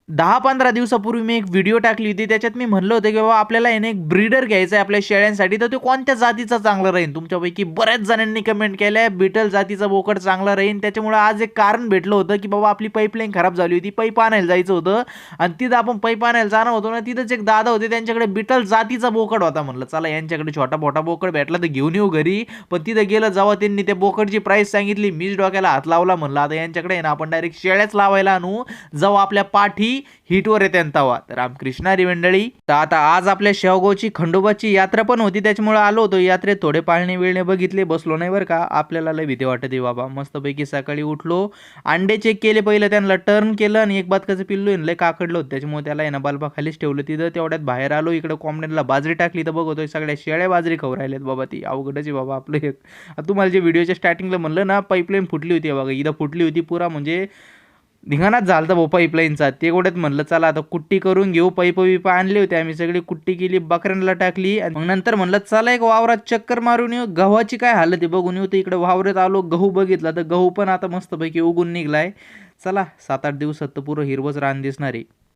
10-15 दिवसापूर्वी मी एक व्हिडिओ टाकली होती. त्याच्यात मी म्हणलं होतं, की बाबा आपल्याला आहे ना एक ब्रीडर घ्यायचा आहे आपल्या शेळ्यांसाठी, तर तो कोणत्या जातीचा चांगला राहील? तुमच्यापैकी बऱ्याच जणांनी कमेंट केल्या, बीटल जातीचा बोकड चांगला राहील. त्याच्यामुळे आज एक कारण भेटलं होतं, की बाबा आपली पाईपलाईन खराब झाली होती. पाईप आणायला जायचं होतं आणि तिथं आपण पाईप आणायला जाणार होतो ना, तिथंच एक दादा होते, त्यांच्याकडे बीटल जातीचा बोकड होता. म्हणलं चला यांच्याकडे छोटा-मोठा बोकड भेटला तर घेऊन येऊ घरी. पण तिथं गेलं जेव्हा त्यांनी त्या बोकडची प्राईस सांगितली, मीच डोक्याला हात लावला. म्हणलं आता यांच्याकडे आहे ना आपण डायरेक्ट शेळ्याच लावायला आणू, जेव्हा आपल्या पाठी हिटवर येते तवा. तर रामकृष्ण हरी मंडळी. तर आता आज आपल्या शेवगावची खंडोबाची यात्रा पण होती, त्याच्यामुळे आलो होतो यात्रेत. थोडे पाळणे बिळणे बघितले, बसलो नाही बरं का. आपल्याला लय भीती वाटते बाबा. मस्तपैकी सकाळी उठलो, अंडे चेक केले पहिलं, त्यांना टर्न केलं आणि एक बदकाचं पिल्लू लय काकडलं होतं, त्याच्यामुळे त्याला आहे ना बल्बाखालीच ठेवलं तिथं. तेवढ्यात बाहेर आलो, इकडे कोंबड्यांना बाजरी खाली तर बघतोय सगळ्या शेळ्या बाजरी खाऊ राहिल्यात बाबा. ती अवघडच आहे बाबा आपलं एक. तुम्हाला जे व्हिडिओच्या स्टार्टिंगला म्हणलं ना, पाईपलाईन फुटली होती बघा, इथं फुटली होती पुरा, म्हणजे धिंगाणाच झालता भाऊ पाईपलाईनचा. ते गोड्यात म्हणलं चला आता कुट्टी करून घेऊ. पाईप बिप आणले होते आम्ही, सगळी कुट्टी केली, बकऱ्यांना टाकली. आणि मग नंतर म्हणलं चला एक वावरात चक्कर मारून येऊ, गव्हाची काय हालत आहे बघून येऊ. तर इकडे वावरात आलो, गहू बघितला तर गहू पण आता मस्तपैकी उगून निघलाय. चला 7-8 दिवसात तर पुरं हिरवंच रान दिसणार आहे.